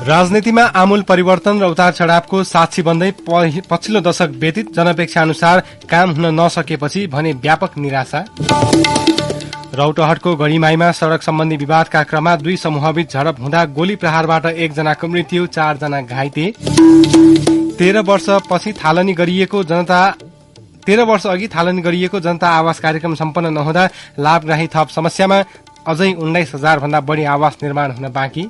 राजनीतिमा आमूल परिवर्तन र उतार चढावको साक्षी बन्दै पछिल्लो दशक व्यतीत जनअपेक्षा अनुसार काम हुन नसकेपछि भने व्यापक निराशा। रौतहटको गढीमाईमा सड़क सम्बन्धी विवादका क्रममा 2 समूहबीच झडप हुँदा गोली प्रहारबाट 1 जनाको मृत्यु, 4 जना घाइते। 13 वर्ष अघि थालनी गरिएको जनता आवास कार्यक्रम सम्पन्न नहुँदा लाभग्राही थप समस्यामा, अझै 19,000 भन्दा बढी आवास निर्माण हुन बाँकी।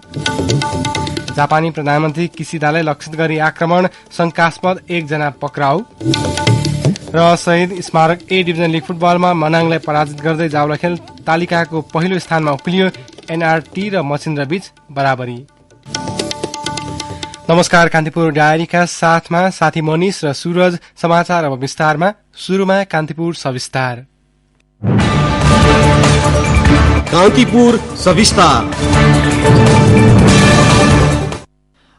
जापानी प्रधानमन्त्री किसिदालाई लक्षित गरी आक्रमण, शंकास्पद 1 जना पक्राउ। र शहीद स्मारक ए डिभिजन लिग फुटबलमा मनाङलाई पराजित गर्दै जावलाखेल तालिकाको पहिलो स्थानमा उक्लियो। एनआरटी र मछिन्द्र बीच बराबरी। नमस्कार, कान्तिपुर डायरीका साथमा साथी मनिष र सूरज। समाचार अब विस्तारमा। सुरुमा कान्तिपुर सविस्तार। कान्तिपुर सविस्तार।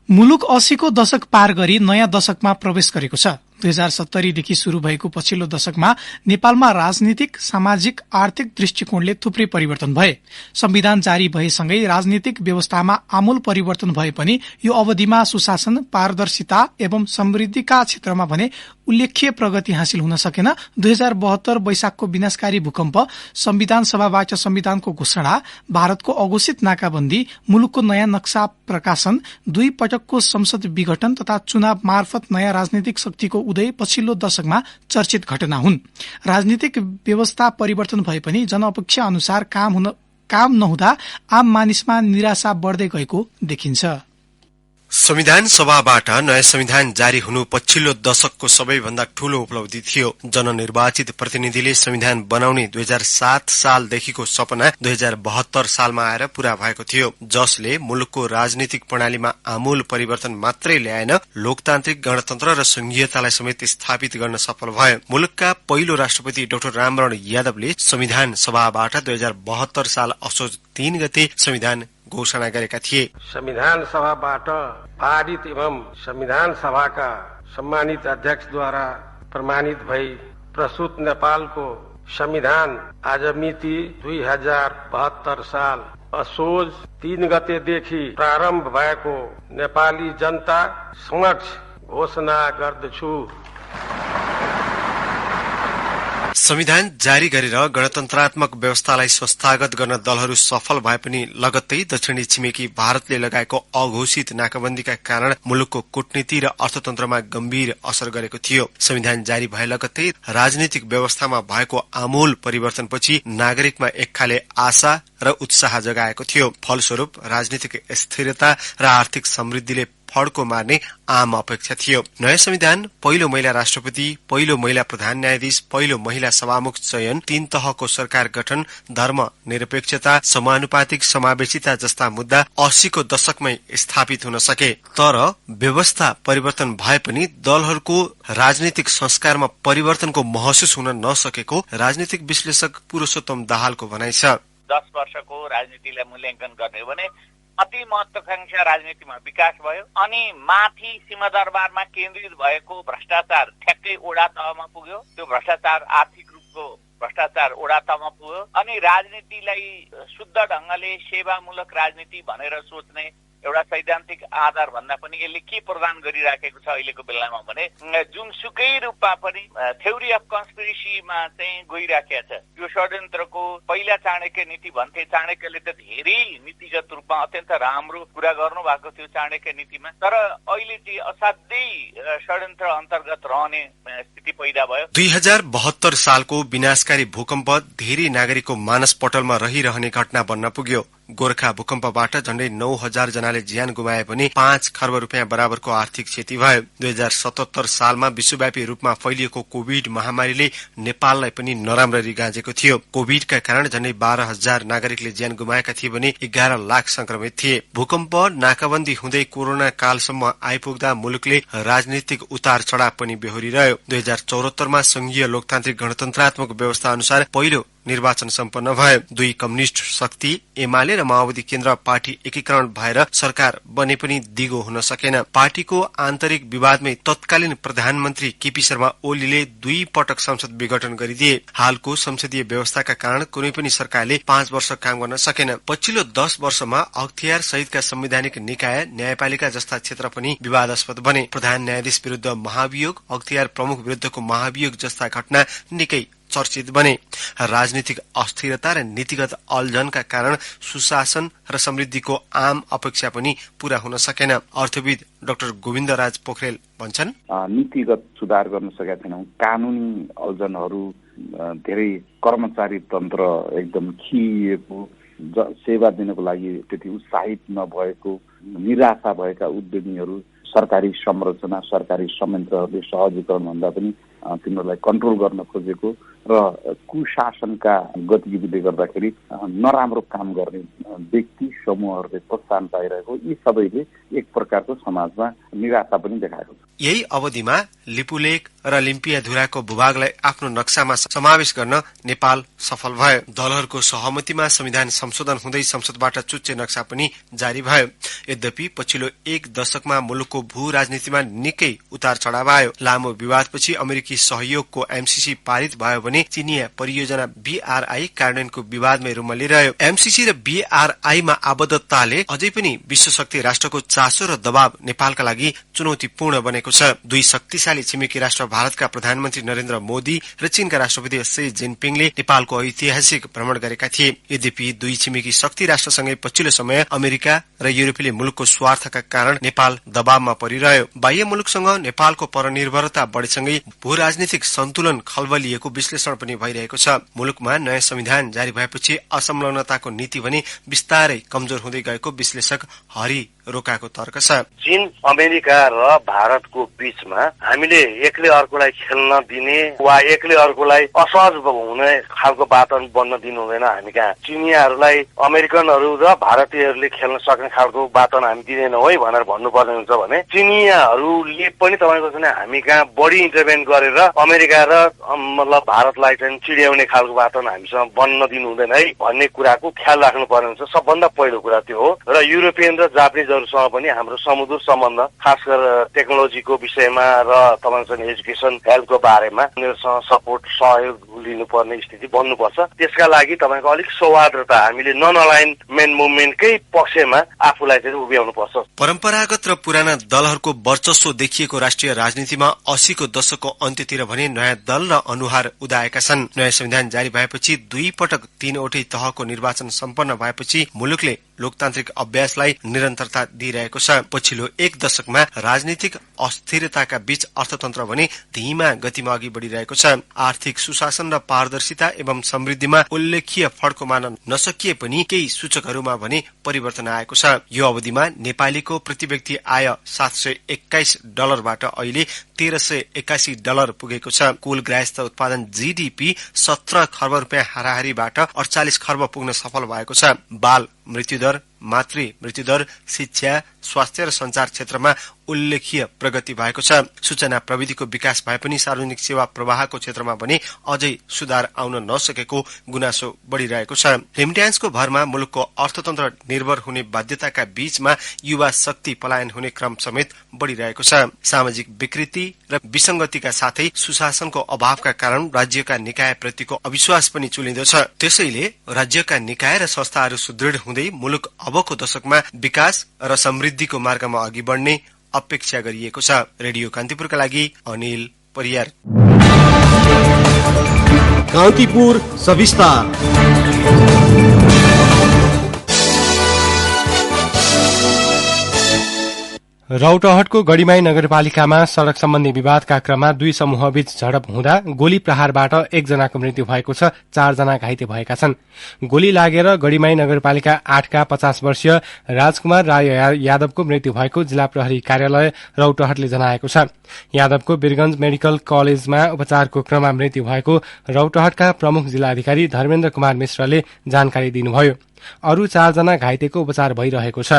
मुलुक 80 को दशक पार गरी नयाँ दशकमा प्रवेश गरेको छ। 2070 देखि शुरू भएको पछिल्लो दशकमा नेपालमा राजनीतिक, सामाजिक, आर्थिक दृष्टिकोणले थुप्रै परिवर्तन भए। संविधान जारी भएसँगै राजनीतिक व्यवस्थामा आमूल परिवर्तन भए पनि यो अवधिमा सुशासन, पारदर्शिता एवं समृद्धिका क्षेत्रमा भने उल्लेख्य प्रगति हासिल हुन सकेन। 2072 वैशाखको विनाशकारी भूकम्प, संविधान सभाबाट संविधानको घोषणा, भारतको अघोषित नाकाबन्दी, मुलुकको नयाँ नक्सा प्रकाशन, 2 पटकको संसद विघटन तथा चुनाव मार्फत नयाँ राजनीतिक शक्तिको उदय पछिल्लो दशकमा चर्चित घटना हुन्। राजनीतिक व्यवस्था परिवर्तन भए पनि जनअपेक्षा अनुसार काम नहुँदा आम मानिसमा निराशा बढ्दै गएको देखिन्छ। संविधान सभाबाट नयाँ संविधान जारी हुनु पछिल्लो दशकको सबैभन्दा ठूलो उपलब्धि थियो। जननिर्वाचित प्रतिनिधिले संविधान बनाउने 2007 सालदेखिको सपना 2072 सालमा आएर पूरा भएको थियो, जसले मुलुकको राजनीतिक प्रणालीमा आमूल परिवर्तन मात्रै ल्याएन, लोकतान्त्रिक गणतन्त्र र संघीयतालाई समेत स्थापित गर्न सफल भयो। मुलुकका पहिलो राष्ट्रपति डाक्टर रामरण यादवले संविधान सभाबाट 2072 साल असोज 3 गते संविधान घोषणा गरेका थिए। संविधान सभाबाट पारित एवं संविधान सभाका सम्मानित अध्यक्षद्वारा प्रमाणित भई प्रस्तुत नेपालको संविधान आज मिति 2072 साल असोज 3 गतेदेखि प्रारम्भ भएको नेपाली जनता समक्ष घोषणा गर्दछु। संविधान जारी गरेर गणतन्त्रात्मक व्यवस्थालाई संस्थागत गर्न दलहरू सफल भए पनि लगत्तै दक्षिणी छिमेकी भारतले लगाएको अघोषित नाकाबन्दीका कारण मुलुकको कूटनीति र अर्थतन्त्रमा गम्भीर असर गरेको थियो। संविधान जारी भए लगत्तै राजनीतिक व्यवस्थामा भएको आमूल परिवर्तनपछि नागरिकमा एक खाले आशा र उत्साह जगाएको थियो। फलस्वरूप राजनीतिक स्थिरता र आर्थिक समृद्धिले फड्को मार्ने आम अपेक्षा थियो। नयाँ संविधान, पहिलो महिला राष्ट्रपति, पहिलो महिला प्रधान न्यायाधीश, पहिलो महिला सभामुख चयन, 3 तहको सरकार गठन, धर्म निरपेक्षता, समानुपातिक समावेशिता जस्ता मुद्दा 80 को दशकमै स्थापित हुन सके। तर व्यवस्था परिवर्तन भए पनि दलहरूको राजनीतिक संस्कारमा परिवर्तनको महसुस हुन नसकेको राजनीतिक विश्लेषक पुरुषोत्तम दाहालको भनाइ छ। 10 वर्षको राजनीतिलाई मूल्याङ्कन गर्ने हो भने अति महत्वाकांक्षा राजनीतिमा विकास भयो, अनि माथि सिंहदरबारमा केन्द्रित भएको भ्रष्टाचार ठ्याक्कै ओडा तहमा पुग्यो। त्यो भ्रष्टाचार आर्थिक रूपको भ्रष्टाचार ओडा तहमा पुग्यो, अनि राजनीतिलाई शुद्ध ढंगले सेवामूलक राजनीति भनेर सोच्ने एउटा सैद्धान्तिक आधार भन्दा पनि यसले के प्रदान गरिराखेको छ अहिलेको बेलामा भने जुनसुकै रूपमा पनि थ्योरी अफ कन्स्पिरेसीमा चाहिँ गइराखेको छ। यो षड्यन्त्रको पहिला चाणक्य नीति भन्थे, चाणक्यले त धेरै नीतिगत रूपमा अत्यन्त राम्रो कुरा गर्नु भएको थियो चाणक्य नीतिमा, तर अहिले चाहिँ असाध्यै षड्यन्त्र अन्तर्गत रहने स्थिति पैदा भयो। 2072 सालको विनाशकारी भूकम्प धेरै नागरिकको मानसपटलमा रहिरहने घटना बन्न पुग्यो। गोर्खा भूकम्पबाट झण्डै 9,000 जनाले ज्यान गुमाए पनि 5 खर्ब रुपियाँ बराबरको आर्थिक क्षति भयो। 2077 सालमा विश्वव्यापी रूपमा फैलिएको कोभिड महामारीले नेपाललाई पनि नराम्ररी गाँजेको थियो। कोभिडका कारण झण्डै 12,000 नागरिकले ज्यान गुमाएका थिए भने 11 लाख संक्रमित थिए। भूकम्प, नाकाबन्दी हुँदै कोरोना कालसम्म आइपुग्दा मुलुकले राजनीतिक उतार चढाव पनि बेहोरिरह्यो। 2074 मा संघीय लोकतान्त्रिक गणतन्त्रात्मक व्यवस्था अनुसार पहिलो निर्वाचन सम्पन्न भयो। दुई कम्युनिष्ट शक्ति एमाले र माओवादी केन्द्र पार्टी एकीकरण भएर सरकार बने पनि दिगो हुन सकेन। पार्टीको आन्तरिक विवादमै तत्कालीन प्रधानमन्त्री केपी शर्मा ओलीले 2 पटक संसद विघटन गरिदिए। हालको संसदीय व्यवस्थाका कारण कुनै पनि सरकारले 5 वर्ष काम गर्न सकेन। पछिल्लो 10 वर्षमा अख्तियार सहितका संवैधानिक निकाय, न्यायपालिका जस्ता क्षेत्र पनि विवादास्पद बने। प्रधान न्यायाधीश विरुद्ध महाभियोग, अख्तियार प्रमुख विरुद्धको महाभियोग जस्ता घटना निकै चर्चित बने। राजनीतिक अस्थिरता र नीतिगत अल्झनका कारण सुशासन र समृद्धिको आम अपेक्षा पनि पूरा हुन सकेन। अर्थविद डाक्टर गोविन्दराज पोखरेल भन्छन्, नीतिगत सुधार गर्न सकेका छैनौं। कानूनी अल्झनहरू, धेरै कर्मचारी तन्त्र एकदम खिएको, सेवा दिनको लागि त्यति उत्साहित नभएको, निराशा भएका उद्यमीहरू, सरकारी संरचना, सरकारी संयन्त्रहरूले सहजीकरण भन्दा पनि तिनीहरूलाई कन्ट्रोल गर्न खोजेको र कुशासनका गतिविधिले गर्दाखेरि नराम्रो काम गर्ने व्यक्ति समूहहरूले प्रोत्साहन पाइरहेको, यी सबैले एक प्रकारको समाजमा निराशा पनि देखाएको छ। यही अवधिमा लिपुलेक र लिम्पियाधुराको भूभागलाई आफ्नो नक्सामा समावेश गर्न नेपाल सफल भयो। दलहरूको सहमतिमा संविधान संशोधन हुँदै संसदबाट चुच्चे नक्सा पनि जारी भयो। यद्यपि पछिल्लो 1 दशकमा मुलुकको भू राजनीतिमा निकै उतार चढाव आयो। लामो विवादपछि अमेरिकी सहयोगको एमसीसी पारित भयो भने चिनिया परियोजना बीआरआई कार्यान्वयनको विवादमै रुमलिरह्यो। एमसीसी र बीआरआईमा आबद्धताले अझै पनि विश्वशक्ति राष्ट्रको चासो र दबाव नेपालका लागि चुनौतीपूर्ण बनेको छ। दुई शक्तिशाली छिमेकी राष्ट्र भारतका प्रधानमन्त्री नरेन्द्र मोदी र चीनका राष्ट्रपति सी जिनपिङले नेपालको ऐतिहासिक भ्रमण गरेका थिए। यद्यपि दुई छिमेकी शक्ति राष्ट्रसँगै पछिल्लो समय अमेरिका र युरोपेली मुलुकको स्वार्थका कारण नेपाल दबावमा परिरह्यो। बाह्य मुलुकसँग नेपालको परनिर्भरता बढेसँगै भू राजनीतिक सन्तुलन खलबलिएको विश्लेषण पनि भइरहेको छ। मुलुकमा नयाँ संविधान जारी भएपछि असंलग्नताको नीति भने बिस्तारै कमजोर हुँदै गएको विश्लेषक हरि रोकाको तर्क छ। चीन, अमेरिका र भारतको बीचमा हामीले एकले अर्कोलाई खेल्न दिने वा एकले अर्कोलाई असहज हुने खालको वातावरण बन्न दिनु हुँदैन। हामी कहाँ चिनियाहरूलाई अमेरिकनहरू र भारतीयहरूले खेल्न सक्ने खालको वातावरण हामी दिँदैनौँ है भनेर भन्नुपर्ने हुन्छ भने चिनियाहरूले पनि तपाईँको चाहिँ हामी कहाँ बढी इन्टरभेन गरेर अमेरिका र मतलब भारतलाई चाहिँ चिड्याउने खालको वातावरण हामीसँग बन्न दिनु हुँदैन है भन्ने कुराको ख्याल राख्नुपर्ने हुन्छ। सबभन्दा पहिलो कुरा त्यो हो। र युरोपियन र जापानिजहरूसँग पनि हाम्रो सुमधुर सम्बन्ध, खास गरेर टेक्नोलोजीको विषयमा र तपाईँको चाहिँ एजुकेसन, हेल्थको बारेमा उनीहरूसँग सपोर्ट, सहयोग लिनुपर्ने स्थिति बन्नुपर्छ। त्यसका लागि तपाईँको अलिक सौहार्दता, हामीले नन अलाइनमेन्ट मुभमेन्टकै पक्षमा आफूलाई चाहिँ उभ्याउनु पर्छ। परम्परागत र पुराना दलहरूको वर्चस्व देखिएको राष्ट्रिय राजनीतिमा 80 को दशकको अन्त्यतिर भने नयाँ दल र अनुहार उदाएका छन्। नयाँ संविधान जारी भएपछि 2 पटक 3वटै तहको निर्वाचन सम्पन्न भएपछि मुलुकले लोकतान्त्रिक अभ्यासलाई निरन्तरता दिइरहेको छ। पछिल्लो 1 दशकमा राजनीतिक अस्थिरताका बीच अर्थतन्त्र भने धीमा गतिमा अघि बढ़िरहेको छ। आर्थिक सुशासन र पारदर्शिता एवं समृद्धिमा उल्लेख्य फड्को मान्न नसकिए पनि केही सूचकहरूमा भने परिवर्तन आएको छ। यो अवधिमा नेपालीको प्रति व्यक्ति आय $721 बाट अहिले $1381 पुगेको छ। कुल गृहस्थ उत्पादन जीडीपी 17 खर्ब रुपियाँ हाराहारीबाट 48 खर्ब पुग्न सफल भएको छ। बाल मृत्युदर, मातृ मृत्युदर, शिक्षा, स्वास्थ्य र संचार क्षेत्रमा उल्लेख्य प्रगति भएको छ। सूचना प्रविधिको विकास भए पनि सार्वजनिक सेवा प्रवाहको क्षेत्रमा भने अझै सुधार आउन नसकेको गुनासो बढ़िरहेको छ। रेमिट्यान्सको भरमा मुलुकको अर्थतन्त्र निर्भर हुने बाध्यताका बीचमा युवा शक्ति पलायन हुने क्रम समेत बढ़िरहेको छ। सामाजिक विकृति र विसंगतिका साथै सुशासनको अभावका कारण राज्यका निकायप्रतिको अविश्वास पनि चुलिँदो छ। त्यसैले राज्यका निकाय र संस्थाहरू सुदृढ हुँदै मुलुक अबको दशकमा विकास र समृद्धिको मार्गमा अघि बढ्ने अपेक्षा गरिएको छ। रेडियो कान्तिपुरका लागि अनिल परियार। कान्तिपुर सविस्तार। रौतहटको गढीमाई नगरपालिकामा सड़क सम्बन्धी विवादका क्रममा 2 समूहबीच झडप हुँदा गोली प्रहारबाट 1 जनाको मृत्यु भएको छ, 4 जना घाइते भएका छन्। गोली लागेर गढीमाई नगरपालिका 8 का 50 वर्षीय राजकुमार राय यादवको मृत्यु भएको जिल्ला प्रहरी कार्यालय रौतहटले जनाएको छ। यादवको वीरगंज मेडिकल कलेजमा उपचारको क्रममा मृत्यु भएको रौतहटका प्रमुख जिल्लाधिकारी धर्मेन्द्र कुमार मिश्रले जानकारी दिनुभयो। अरू 4 जना घाइतेको उपचार भइरहेको छ।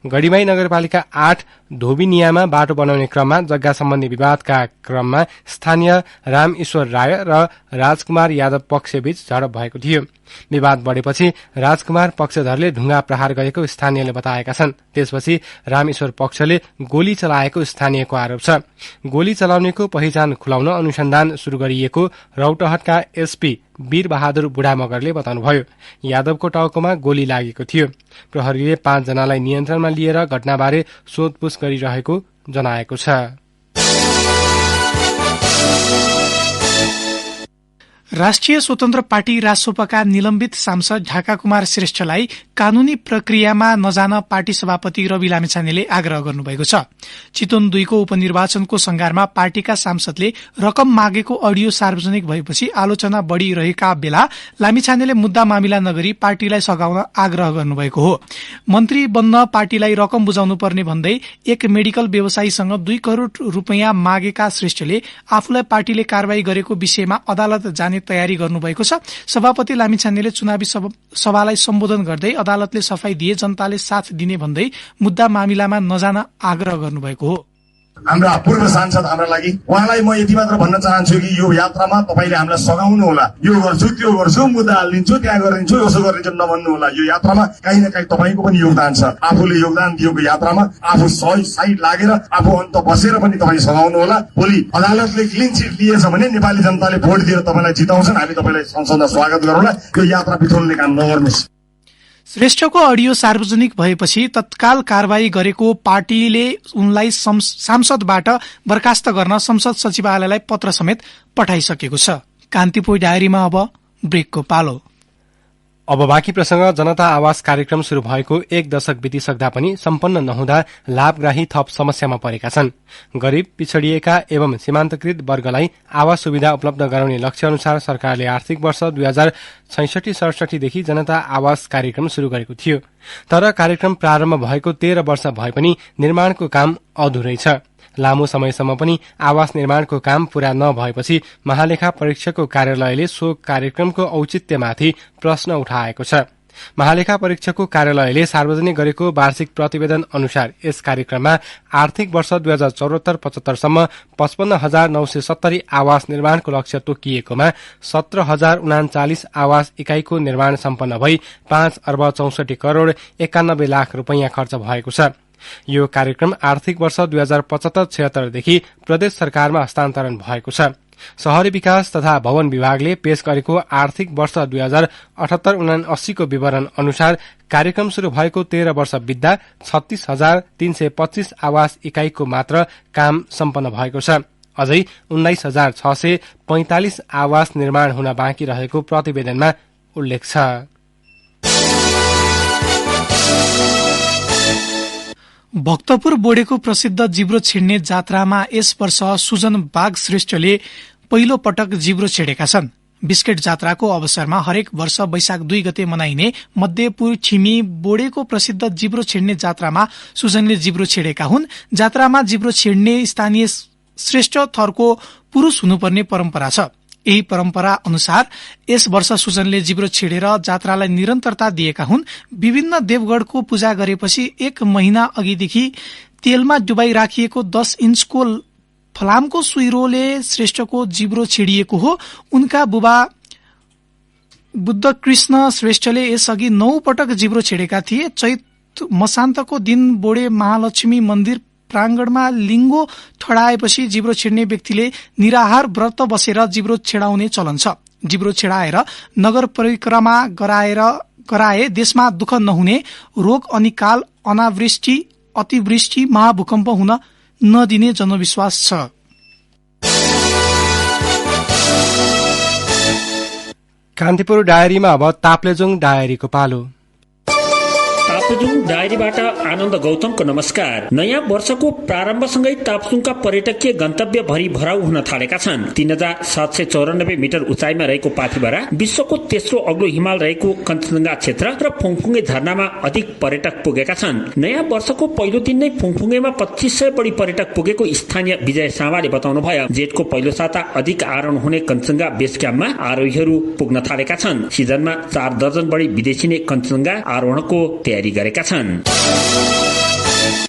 गढीमाई नगरपालिका 8 धोबिनियामा बाटो बनाउने क्रममा जग्गा सम्बन्धी विवादका क्रममा स्थानीय राम ईश्वर राय र राजकुमार यादव पक्षबीच झडप भएको थियो। विवाद बढेपछि राजकुमार पक्षधरले ढुङ्गा प्रहार गरेको स्थानीयले बताएका छन्। त्यसपछि रामेश्वर पक्षले गोली चलाएको स्थानीयको आरोप छ। गोली चलाउनेको पहिचान खुलाउन अनुसन्धान शुरू गरिएको रौतहटका एसपी वीर बहादुर बुढामगरले बताउनुभयो। यादवको टाउकोमा गोली लागेको थियो। प्रहरीले 5 जनालाई नियन्त्रणमा लिएर घटनाबारे सोधपुछ गरिरहेको जनाएको छ। राष्ट्रिय स्वतन्त्र पार्टी रासोपाका निलम्बित सांसद ढाका कुमार श्रेष्ठलाई कानूनी प्रक्रियामा नजान पार्टी सभापति रवि लामिछानेले आग्रह गर्नुभएको छ। चितवन 2 को उपनिर्वाचनको संगारमा पार्टीका सांसदले रकम मागेको अडियो सार्वजनिक भएपछि आलोचना बढ़िरहेका बेला लामिछानेले मुद्दा मामिला नगरी पार्टीलाई सघाउन आग्रह गर्नुभएको हो। मन्त्री बन्न पार्टीलाई रकम बुझाउनु पर्ने भन्दै एक मेडिकल व्यवसायीसँग 2 करोड़ रूपियाँ मागेका श्रेष्ठले आफूलाई पार्टीले कारवाही गरेको विषयमा अदालत जाने तयारी गर्नुभएको छ। सभापति लामिछानेले चुनावी सभालाई सम्बोधन गर्दै अदालतले सफाई दिए जनताले साथ दिने भन्दै मुद्दा मामिलामा नजान आग्रह गर्नुभएको हो। हाम्रा पूर्व सांसद हाम्रा लागि उहाँलाई म यति मात्र भन्न चाहन्छु कि यो यात्रामा तपाईले हामीलाई सघाउनु होला। यो गर्छु त्यो गर्छु मुद्दा हालिदिन्छु त्यहाँ गरिदिन्छु यसो गरिदिन्छु नभन्नु होला। यो यात्रामा कहीँ न कहीँ तपाईको पनि योगदान छ। आफूले योगदान दिएको यात्रामा आफू सही साइड लागेर आफू अन्त बसेर पनि तपाईले सघाउनु होला। भोलि अदालतले क्लिन चिट लिएछ भने नेपाली जनताले भोट दिएर तपाईलाई जिताउँछन्। हामी तपाईलाई संसदमा स्वागत गरौँला। यो यात्रा पिछोल्ने काम नगर्नुहोस्। श्रेष्ठको अडियो सार्वजनिक भएपछि तत्काल कारवाही गरेको पार्टीले उनलाई सांसदबाट बर्खास्त गर्न संसद सचिवालयलाई पत्र समेत पठाइसकेको छ। कान्तिपुर डायरीमा अब ब्रेकको पालो। अब बाँकी प्रसंग। जनता आवास कार्यक्रम शुरू भएको 1 दशक बितिसक्दा पनि सम्पन्न नहुँदा लाभग्राही थप समस्यामा परेका छन्। गरीब, पिछड़िएका एवं सीमान्तकृत वर्गलाई आवास सुविधा उपलब्ध गराउने लक्ष्य अनुसार सरकारले आर्थिक वर्ष 2066-67 देखि जनता आवास कार्यक्रम शुरू गरेको थियो। तर कार्यक्रम प्रारम्भ भएको 13 वर्ष भए पनि निर्माणको काम अधुरै छ। लामो समयसम्म पनि आवास निर्माणको काम पूरा नभएपछि महालेखा परीक्षकको कार्यालयले सो कार्यक्रमको औचित्यमाथि प्रश्न उठाएको छ। महालेखा परीक्षकको कार्यालयले सार्वजनिक गरेको वार्षिक प्रतिवेदन अनुसार यस कार्यक्रममा आर्थिक वर्ष 2074-75 सम्म 55,970 आवास निर्माणको लक्ष्य तोकिएकोमा 17,039 आवास इकाईको निर्माण सम्पन्न भई 5 अर्ब 64 करोड़ 91 लाख रूपैयाँ खर्च भएको छ। यो कार्यक्रम आर्थिक वर्ष 2075-76 देखि प्रदेश सरकारमा हस्तान्तरण भएको छ। शहरी विकास तथा भवन विभागले पेश गरेको आर्थिक वर्ष 2078-79 को विवरण अनुसार कार्यक्रम शुरू भएको 13 वर्ष बित्दा 36,325 आवास इकाईको मात्र काम सम्पन्न भएको छ। अझै 19,645 आवास निर्माण हुन बाँकी रहेको प्रतिवेदनमा उल्लेख छ। भक्तपुर बोडेको प्रसिद्ध जिब्रो छिड्ने जात्रामा यस वर्ष सुजन बाग श्रेष्ठले पहिलो पटक जिब्रो छिडेका छन्। बिस्केट जात्राको अवसरमा हरेक वर्ष वैशाख 2 गते मनाइने मध्यपुर छिमी बोडेको प्रसिद्ध जिब्रो छिड्ने जात्रामा सुजनले जिब्रो छिडेका हुन्। जात्रामा जिब्रो छिड्ने स्थानीय श्रेष्ठ थरको पुरूष हुनुपर्ने परम्परा छ। यही परम्परा अनुसार यस वर्ष सुजनले जिब्रो छिडेर जात्रालाई निरन्तरता दिएका हुन्। विभिन्न देवगढ़को पूजा गरेपछि 1 महिना अघिदेखि तेलमा डुबाई राखिएको 10 इन्चको फलामको सुइरोले श्रेष्ठको जिब्रो छिडिएको हो। उनका बुबा बुद्ध कृष्ण श्रेष्ठले यसअघि 9 पटक जिब्रो छिडेका थिए। चैत मसान्तको दिन बोडे महालक्ष्मी मन्दिर प्रांगणमा लिङ्गो ठडाएपछि जिब्रो छिड्ने व्यक्तिले निराहार व्रत बसेर जिब्रो छेडाउने चलन छ। जिब्रो छेडाएर नगर परिक्रमा गराए देशमा दुःख नहुने, रोग अनिकाल, अनावृष्टि, अतिवृष्टि, महाभूकम्प हुन नदिने जनविश्वास छ। कान्तिपुर डायरीमा अब ताप्लेजुङ डायरीको पालो। ताप्लेजुङ डायरीबाट आनन्द गौतमको नमस्कार। नयाँ वर्षको प्रारम्भसँगै ताप्लेजुङका पर्यटकीय गन्तव्य भरि भराउ हुन थालेका छन्। 3794 मिटर उचाइमा रहेको पाथिभरा, विश्वको तेस्रो अग्लो हिमाल रहेको कञ्चनजङ्घा क्षेत्र र फुङफुङे झरनामा अधिक पर्यटक पुगेका छन्। नयाँ वर्षको पहिलो दिन नै फुङफुङेमा 2500 बढी पर्यटक पुगेको स्थानीय विजय सामाले बताउनु भयो। जेठको पहिलो साता अधिक आरोहण हुने कञ्चनजङ्घा बेस क्याम्पमा आरोहीहरू पुग्न थालेका छन्। सिजनमा 4 दर्जन बढी विदेशी नै कञ्चनजङ्घा आरोहणको तयारी गरेका छन्।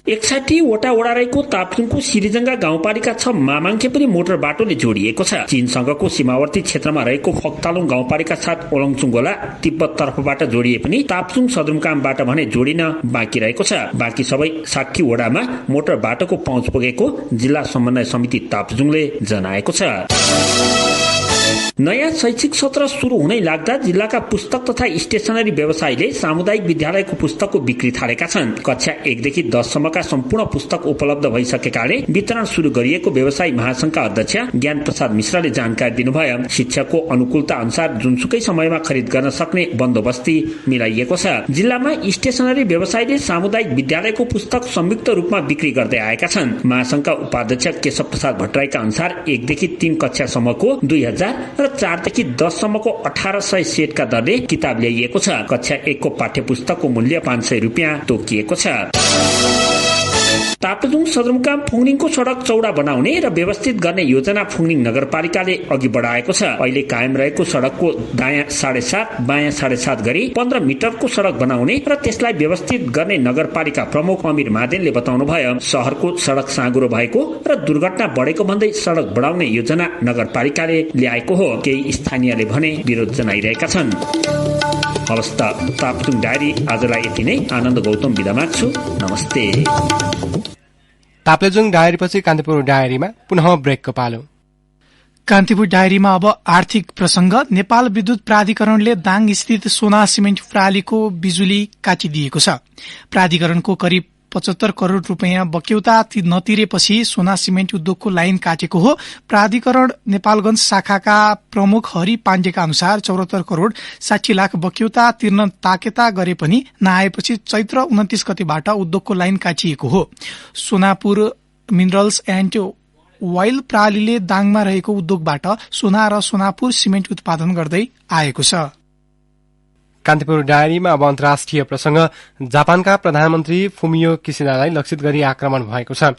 61 वटा वडा रहेको ताप्लेजुङको सिरिजङ्गा गाउँपालिका 6 मामाङ्खे पनि मोटर बाटोले जोडिएको छ। चीनसँगको सीमावर्ती क्षेत्रमा रहेको फक्तालुङ गाउँपालिका 7 ओलङचुङगोला तिब्बत तर्फबाट जोडिए पनि ताप्लेजुङ सदरमुकामबाट भने जोडिन बाँकी रहेको छ। बाँकी सबै 60 वडामा मोटर बाटोको पहुँच पुगेको जिल्ला समन्वय समिति ताप्लेजुङले जनाएको छ। नयाँ शैक्षिक सत्र सुरु हुनै लाग्दा जिल्लाका पुस्तक तथा स्टेशनरी व्यवसायीले सामुदायिक विद्यालयको पुस्तकको बिक्री थालेका छन्। कक्षा 1 देखि 10 सम्मका सम्पूर्ण पुस्तक उपलब्ध भइसकेकाले वितरण सुरु गरिएको व्यवसायी महासंघका अध्यक्ष ज्ञान प्रसाद मिश्राले जानकारी दिनुभयो। शिक्षकको अनुकूलता अनुसार जुनसुकै समयमा खरिद गर्न सक्ने बन्दोबस्ती मिलाइएको छ। जिल्लामा स्टेशनरी व्यवसायीले सामुदायिक विद्यालयको पुस्तक संयुक्त रूपमा बिक्री गर्दै आएका छन्। महासंघका उपाध्यक्ष केशव प्रसाद भट्टराईका अनुसार 1 देखि 3 कक्षासम्मको 2000 र 4 देखि 10 सम्मको 1800 सेटका दरले किताब ल्याइएको छ। कक्षा 1 को पाठ्य पुस्तकको मूल्य 500 रुपियाँ तोकिएको छ। ताप्लेजुङ सदरमुकाम फुङनिङको सडक चौडा बनाउने र व्यवस्थित गर्ने योजना फुङनिङ नगरपालिकाले अघि बढाएको छ। अहिले कायम रहेको सडकको दायाँ 7.5 बायाँ 7.5 गरी 15 मिटरको सडक बनाउने र त्यसलाई व्यवस्थित गर्ने नगरपालिका प्रमुख अमिर मादेनले बताउनु भयो। शहरको सडक साँगुरो भएको र दुर्घटना बढेको भन्दै सडक बढाउने योजना नगरपालिकाले ल्याएको हो। केही स्थानीयले भने विरोध जनाइरहेका छन्। अवस्था ताप्लेजुङ डायरी आजलाई यति नै। आनन्द गौतम बिदा माग्छु। नमस्ते। ताप्लेजुङ डायरीपछि कान्तिपुर डायरीमा पुनः ब्रेकको पालो। कान्तिपुर डायरीमा अब आर्थिक प्रसंग। नेपाल विद्युत प्राधिकरणले दाङ स्थित सोना सिमेन्ट प्रणालीको बिजुली काटिदिएको छ। प्राधिकरणको करिब 75 करोड़ रूपियाँ बक्यौता नतिरेपछि सोना सिमेन्ट उद्योगको लाइन काटेको हो। प्राधिकरण नेपालगंज शाखाका प्रमुख हरि पाण्डेका अनुसार 74 करोड़ 60 लाख बक्यौता तिर्न ताकेता गरे पनि नआएपछि चैत्र 29 गतेबाट उद्योगको लाइन काटिएको हो। सोनापुर मिनरल्स एण्ड वाइल प्रणालीले दाङमा रहेको उद्योगबाट सोना र सोनापुर सिमेन्ट उत्पादन गर्दै आएको छ। कान्तिपुर डायरीमा अब अन्तर्राष्ट्रिय प्रसंग। जापानका प्रधानमन्त्री फुमियो किसिडालाई लक्षित गरी आक्रमण भएको छ।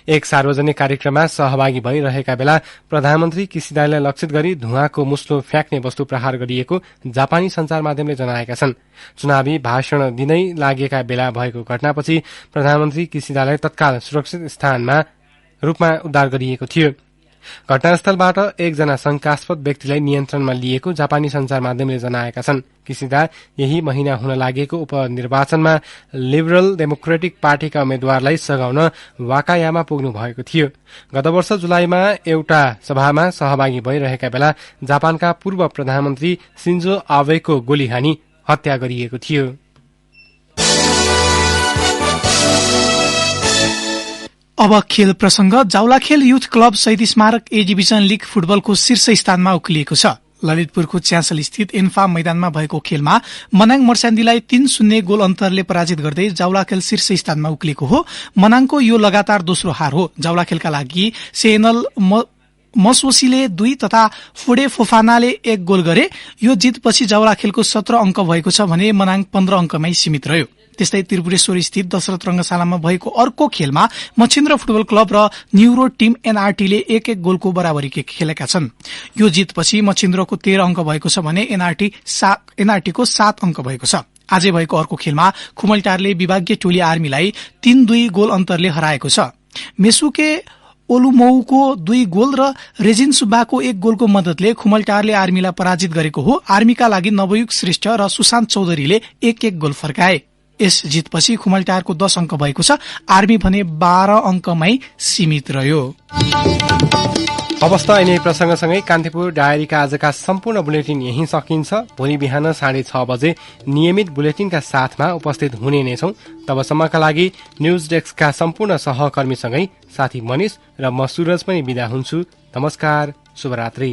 एक सार्वजनिक कार्यक्रममा सहभागी भइरहेका बेला प्रधानमन्त्री किसिडालाई लक्षित गरी धुवाँको मुस्लो फ्याँक्ने वस्तु प्रहार गरिएको जापानी संचार माध्यमले जनाएका छन्। चुनावी भाषण दिनै लागेका बेला भएको घटनापछि प्रधानमन्त्री किसिडालाई तत्काल सुरक्षित स्थानमा रूपमा उद्धार गरिएको थियो। घटनास्थलबाट एकजना शंकास्पद व्यक्तिलाई नियन्त्रणमा लिएको जापानी संचार माध्यमले जनाएका छन्। किसिदा यही महिना हुन लागेको उपनिर्वाचनमा लिबरल डेमोक्रेटिक पार्टीका उम्मेद्वारलाई सघाउन वाकायामा पुग्नु भएको थियो। गत वर्ष जुलाईमा एउटा सभामा सहभागी भइरहेका बेला जापानका पूर्व प्रधानमन्त्री सिन्जो आबेको गोली हानी हत्या गरिएको थियो। अब खेल प्रसंग। जावलाखेल युथ क्लब शहीद स्मारक ए डिभिजन लीग फुटबलको शीर्ष स्थानमा उक्लिएको छ। ललितपुरको च्यासल स्थित एन्फा मैदानमा भएको खेलमा मनाङ मर्स्यान्डीलाई 3-0 गोल अन्तरले पराजित गर्दै जावलाखेल शीर्ष स्थानमा उक्लिएको हो। मनाङको यो लगातार दोस्रो हार हो। जावलाखेलका लागि सेनल मसोसीले 2 तथा फुडे फोफानाले 1 गोल गरे। यो जितपछि जावलाखेलको 17 अंक भएको छ भने मनाङ 15 अंकमै सीमित रह्यो। त्यस्तै त्रिपुरेश्वर स्थित दशरथ रंगशालामा भएको अर्को खेलमा मच्छिन्द्र फुटबल क्लब र न्युरो टीम एनआरटीले 1-1 गोलको बराबरी खेलेका छन्। यो जितपछि मच्छिन्द्रको 13 अंक भएको छ भने एनआरटीको 7 अंक भएको छ। आजै भएको अर्को खेलमा खुमलटारले विभागीय टोली आर्मीलाई 3-2 गोल अन्तरले हराएको छ। मेसुके ओलुमौको 2 गोल र रेजिन सुब्बाको 1 गोलको मद्दतले खुमलटारले आर्मीलाई पराजित गरेको हो। आर्मीका लागि नवयुग श्रेष्ठ र सुशान्त चौधरीले 1-1 गोल फर्काए। यस जितपछि खुमलटारको 10 अंक भएको छ। आर्मी भने 12 अंकमै सीमित रह्यो। अवस्था यिनै प्रसंगसँगै कान्तिपुर डायरीका आजका सम्पूर्ण बुलेटिन यही सकिन्छ। भोलि बिहान 6:30 बजे नियमित बुलेटिनका साथमा उपस्थित हुने नै छौं। तबसम्मका लागि न्यूज डेस्कका सम्पूर्ण सहकर्मीसँगै साथी मनिष र म सूरज पनि बिदा हुन्छु। नमस्कार, शुभरात्रि।